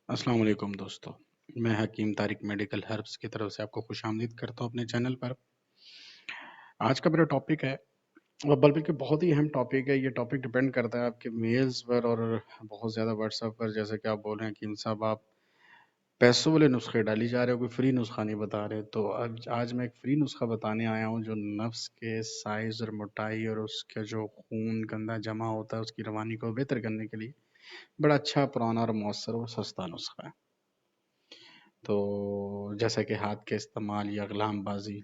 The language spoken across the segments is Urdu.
السلام علیکم دوستو، میں حکیم طارق میڈیکل ہربس کی طرف سے آپ کو خوش آمدید کرتا ہوں اپنے چینل پر۔ آج کا میرا ٹاپک ہے، اور بلکہ بہت ہی اہم ٹاپک ہے۔ یہ ٹاپک ڈیپینڈ کرتا ہے آپ کے میلز پر اور بہت زیادہ واٹس ایپ پر، جیسے کہ آپ بول رہے ہیں حکیم صاحب آپ پیسوں والے نسخے ڈالی جا رہے ہو، کوئی فری نسخہ نہیں بتا رہے۔ تو آج میں ایک فری نسخہ بتانے آیا ہوں جو نفس کے سائز اور موٹائی اور اس کا جو خون گندا جمع ہوتا ہے اس کی روانی کو بہتر کرنے کے لیے بڑا اچھا، پرانا اور مؤثر اور سستا نسخہ ہے۔ تو جیسا کہ ہاتھ کے استعمال یا غلام بازی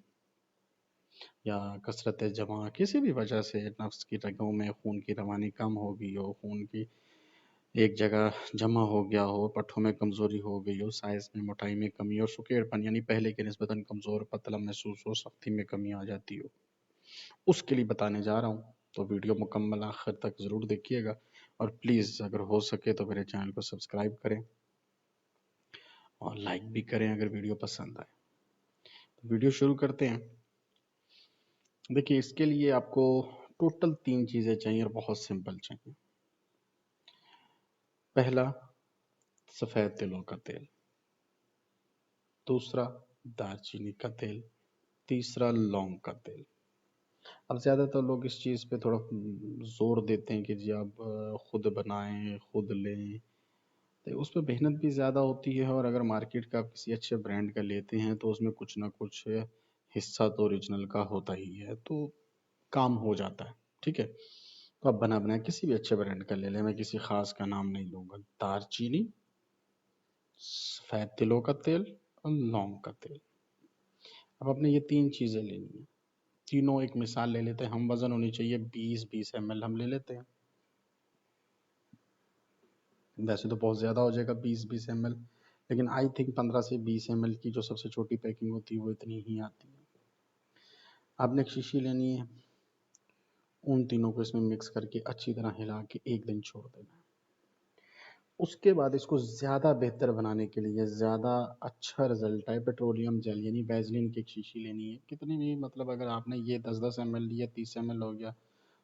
یا کثرت جمع کسی بھی وجہ سے نفس کی رگوں میں خون کی روانی کم ہو گئی ہو، خون کی ایک جگہ جمع ہو گیا ہو، پٹھوں میں کمزوری ہو گئی ہو، سائز میں موٹائی میں کمی ہو، سکیڑ پن یعنی پہلے کے نسبتاً کمزور پتلا محسوس ہو، سختی میں کمی آ جاتی ہو، اس کے لیے بتانے جا رہا ہوں۔ تو ویڈیو مکمل آخر تک ضرور دیکھیے گا، اور پلیز اگر ہو سکے تو میرے چینل کو سبسکرائب کریں اور لائک بھی کریں اگر ویڈیو پسند آئے۔ ویڈیو شروع کرتے ہیں۔ دیکھیے، اس کے لیے آپ کو ٹوٹل 3 چیزیں چاہیے اور بہت سمپل چاہیے۔ پہلا، سفید تلوں کا تیل۔ دوسرا، دار چینی کا تیل۔ تیسرا، لونگ کا تیل۔ اب زیادہ تر لوگ اس چیز پہ تھوڑا زور دیتے ہیں کہ جی آپ خود بنائیں، خود لیں، تو اس پہ محنت بھی زیادہ ہوتی ہے، اور اگر مارکیٹ کا آپ کسی اچھے برانڈ کا لیتے ہیں تو اس میں کچھ نہ کچھ حصہ تو اوریجنل کا ہوتا ہی ہے، تو کام ہو جاتا ہے۔ ٹھیک ہے، تو آپ بنا کسی بھی اچھے برانڈ کا لے لیں، میں کسی خاص کا نام نہیں لوں گا۔ دار چینی، سفید تلوں کا تیل اور لونگ کا تیل۔ اب آپ نے یہ 3 چیزیں لینی ہیں، تینوں ایک مثال لے لیتے ہیں۔ ہم وزن ہونی چاہیے 20 ml ہم لے لیتے ہیں، ویسے تو بہت زیادہ ہو جائے گا 20 ml، لیکن آئی تھنک 15 سے 20 ml کی جو سب سے چھوٹی پیکنگ ہوتی ہے وہ اتنی ہی آتی ہے۔ آپ نے ایک شیشی لینی ہے، ان تینوں کو اس میں مکس کر کے اچھی طرح ہلا کے 1 دن چھوڑ دینا ہے۔ اس کے بعد اس کو زیادہ بہتر بنانے کے لیے، زیادہ اچھا رزلٹ ہے، پیٹرولیم جیل یعنی ویزلین کی ایک شیشی لینی ہے۔ کتنی بھی، مطلب اگر آپ نے یہ 10 ml لیا، 30 ml ہو گیا،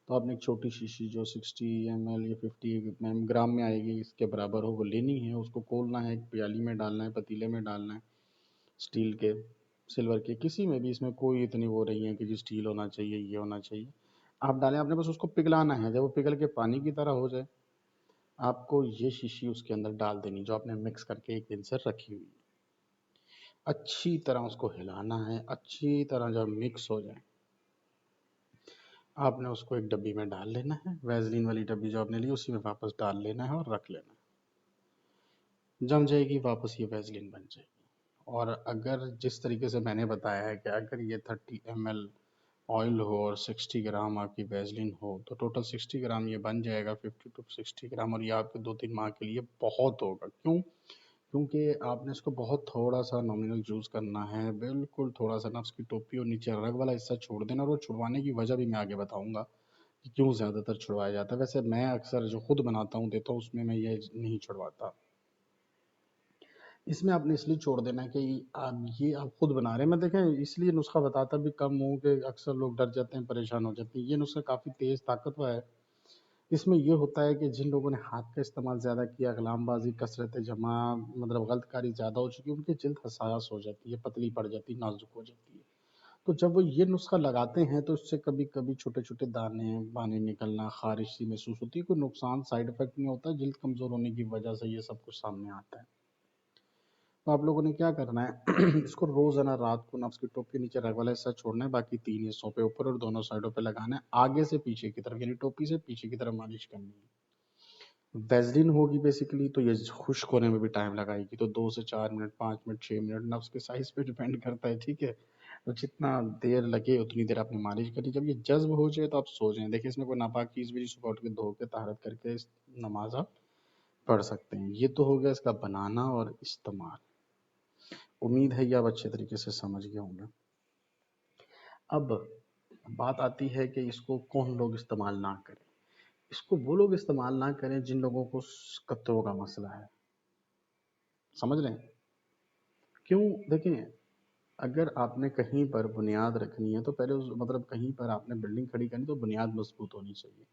تو آپ نے ایک چھوٹی شیشی جو 60 ml یا 50 گرام میں آئے گی، اس کے برابر ہو، وہ لینی ہے۔ اس کو کھولنا ہے، ایک پیالی میں ڈالنا ہے، پتیلے میں ڈالنا ہے، سٹیل کے، سلور کے، کسی میں بھی، اس میں کوئی اتنی وہ نہیں ہے کہ جی سٹیل ہونا چاہیے، یہ ہونا چاہیے۔ آپ ڈالیں، آپ نے بس اس کو پگھلانا ہے۔ جب وہ پگھل کے پانی کی طرح ہو جائے، آپ کو یہ شیشی اس کے اندر ڈال دینی جو آپ نے مکس کر کے 1 دن سے رکھی ہوئی۔ اچھی طرح اس کو ہلانا ہے، اچھی طرح جب مکس ہو جائے، آپ نے اس کو ایک ڈبی میں ڈال لینا ہے، ویزلین والی ڈبی جو آپ نے لی اسی میں واپس ڈال لینا ہے اور رکھ لینا ہے۔ جم جائے گی، واپس یہ ویزلین بن جائے گی۔ اور اگر جس طریقے سے میں نے بتایا ہے کہ اگر یہ 30 ml آئل ہو اور 60 گرام آپ کی ویزلین ہو، تو ٹوٹل 60 گرام یہ بن جائے گا، 50 to 60 گرام، اور یہ آپ کے 2-3 ماہ کے لیے بہت ہوگا۔ کیونکہ آپ نے اس کو بہت تھوڑا سا نامینل یوز کرنا ہے، بالکل تھوڑا سا، نفس کی ٹوپی اور نیچے رگ والا حصہ چھوڑ دینا، اور وہ چھڑوانے کی وجہ بھی میں آگے بتاؤں گا کہ کیوں زیادہ تر چھڑوایا جاتا ہے۔ ویسے میں اکثر جو خود بناتا ہوں دیتا ہوں، اس میں یہ نہیں چھڑواتا۔ اس میں آپ نے اس لیے چھوڑ دینا ہے کہ آپ خود بنا رہے ہیں۔ میں دیکھیں اس لیے نسخہ بتاتا بھی کم ہوں کہ اکثر لوگ ڈر جاتے ہیں، پریشان ہو جاتے ہیں۔ یہ نسخہ کافی تیز طاقتور ہے۔ اس میں یہ ہوتا ہے کہ جن لوگوں نے ہاتھ کا استعمال زیادہ کیا، غلام بازی، کثرت جمع، مطلب غلط کاری زیادہ ہو چکی ہے، ان کی جلد حساس ہو جاتی ہے، پتلی پڑ جاتی ہے، نازک ہو جاتی ہے۔ تو جب وہ یہ نسخہ لگاتے ہیں تو اس سے کبھی کبھی چھوٹے چھوٹے دانے بانے نکلنا، خارش سی محسوس ہوتی ہے، کوئی نقصان سائیڈ افیکٹ نہیں ہوتا، جلد کمزور ہونے کی وجہ سے یہ سب کچھ سامنے آتا ہے۔ تو آپ لوگوں نے کیا کرنا ہے اس کو روزانہ رات کو نفس کی ٹوپی کے نیچے رگ والا حصہ چھوڑنا ہے، باقی 3 حصوں پہ اوپر اور دونوں سائڈوں پہ لگانا ہے، آگے سے پیچھے کی طرف، یعنی ٹوپی سے پیچھے کی طرف مالش کرنی ہے۔ ویزلین ہوگی بیسیکلی، تو یہ خشک ہونے میں بھی ٹائم لگائے گی، تو 2 سے 4 منٹ، 5 منٹ، 6 منٹ، نفس کے سائز پہ ڈیپینڈ کرتا ہے۔ ٹھیک ہے، تو جتنا دیر لگے اتنی دیر آپ نے مالش کری، جب یہ جذب ہو جائے تو آپ سو جائیں۔ دیکھیں اس میں کوئی ناپاک چیز بھی نہیں، صبح اٹھ کے دھو کے طہارت کر کے نماز آپ پڑھ سکتے ہیں۔ یہ تو ہو گیا اس کا بنانا اور استعمال۔ امید ہے یہ آپ اچھے طریقے سے سمجھ گئے ہوں گے۔ اب بات آتی ہے کہ اس کو کون لوگ استعمال نہ کریں۔ اس کو وہ لوگ استعمال نہ کریں جن لوگوں کو قطروں کا مسئلہ ہے۔ سمجھ رہے ہیں کیوں؟ دیکھیں، اگر آپ نے کہیں پر بنیاد رکھنی ہے تو پہلے مطلب کہیں پر آپ نے بلڈنگ کھڑی کرنی تو بنیاد مضبوط ہونی چاہیے۔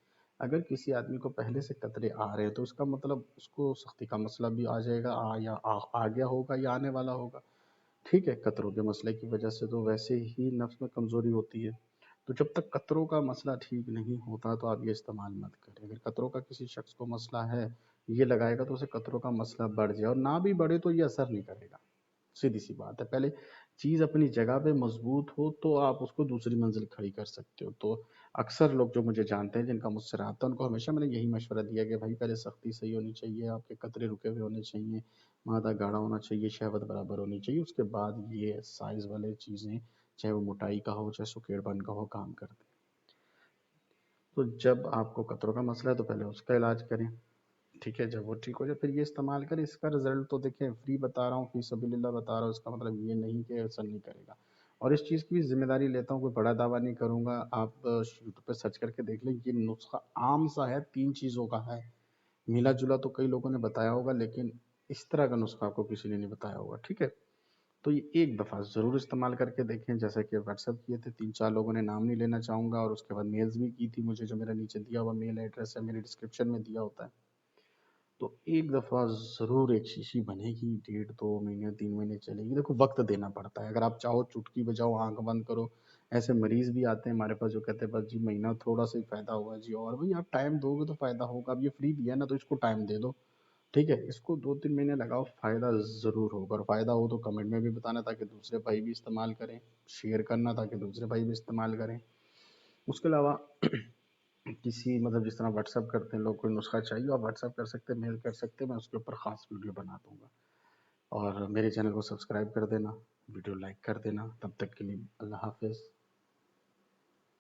اگر کسی آدمی کو پہلے سے قطرے آ رہے ہیں تو اس کا مطلب اس کو سختی کا مسئلہ بھی آ جائے گا، آ گیا ہوگا یا آنے والا ہوگا، ٹھیک ہے۔ قطروں کے مسئلے کی وجہ سے تو ویسے ہی نفس میں کمزوری ہوتی ہے، تو جب تک قطروں کا مسئلہ ٹھیک نہیں ہوتا تو آپ یہ استعمال مت کریں۔ اگر قطروں کا کسی شخص کو مسئلہ ہے، یہ لگائے گا تو اسے قطروں کا مسئلہ بڑھ جائے، اور نہ بھی بڑھے تو یہ اثر نہیں کرے گا، سیدھی سی بات ہے۔ پہلے چیز اپنی جگہ پہ مضبوط ہو تو آپ اس کو دوسری منزل کھڑی کر سکتے ہو۔ تو اکثر لوگ جو مجھے جانتے ہیں، جن کا مجھ سے رابطہ، ان کو ہمیشہ میں نے یہی مشورہ دیا کہ بھائی پہلے سختی صحیح ہونی چاہیے، آپ کے قطرے رکے ہوئے ہونے چاہیے، مادہ گاڑھا ہونا چاہیے، شہوت برابر ہونی چاہیے، اس کے بعد یہ سائز والے چیزیں، چاہے وہ موٹائی کا ہو چاہے سکیڑ بن کا ہو، کام کرتے ہیں۔ تو جب آپ کو قطروں کا مسئلہ ہے تو پہلے اس کا علاج کریں، ٹھیک ہے۔ جب وہ ٹھیک ہو جائے پھر یہ استعمال کریں۔ اس کا رزلٹ تو دیکھیں، فری بتا رہا ہوں، فی سبیل اللہ بتا رہا ہوں، اس کا مطلب یہ نہیں کہ اثر نہیں کرے گا۔ اور اس چیز کی بھی ذمہ داری لیتا ہوں، کوئی بڑا دعویٰ نہیں کروں گا، آپ یوٹیوب پہ سرچ کر کے دیکھ لیں، یہ نسخہ عام سا ہے، 3 چیزوں کا ہے، ملا جلا تو کئی لوگوں نے بتایا ہوگا لیکن اس طرح کا نسخہ آپ کو کسی نے نہیں بتایا ہوگا، ٹھیک ہے۔ تو یہ ایک دفعہ ضرور استعمال کر کے دیکھیں، جیسا کہ واٹس ایپ کیے تھے 3-4 لوگوں نے، نام نہیں لینا چاہوں گا، اور اس کے بعد میلز بھی کی تھی مجھے، جو میرا نیچے دیا ہوا میل ایڈریس ہے، میری ڈسکرپشن میں دیا ہوتا ہے۔ تو ایک دفعہ ضرور ایک شیشی بنے گی، 1.5-2 مہینے 3 مہینے چلے گی۔ دیکھو وقت دینا پڑتا ہے، اگر آپ چاہو چٹکی بجاؤ آنکھ بند کرو، ایسے مریض بھی آتے ہیں ہمارے پاس جو کہتے ہیں بس جی مہینہ تھوڑا سا ہی فائدہ ہوا جی، اور بھئی آپ ٹائم دو گے تو فائدہ ہوگا۔ اب یہ فری دیا نا تو اس کو ٹائم دے دو، ٹھیک ہے۔ اس کو 2-3 مہینے لگاؤ، فائدہ ضرور ہوگا، اور فائدہ ہو تو کمنٹ میں بھی بتانا تاکہ دوسرے بھائی بھی استعمال کریں، شیئر کرنا تاکہ دوسرے بھائی بھی استعمال کریں۔ اس کے علاوہ کسی مطلب جس طرح واٹس ایپ کرتے ہیں لوگ، کوئی نسخہ چاہیے آپ واٹس ایپ کر سکتے ہیں، میل کر سکتے ہیں، میں اس کے اوپر خاص ویڈیو بنا دوں گا۔ اور میرے چینل کو سبسکرائب کر دینا، ویڈیو لائک کر دینا۔ تب تک کے لیے اللہ حافظ۔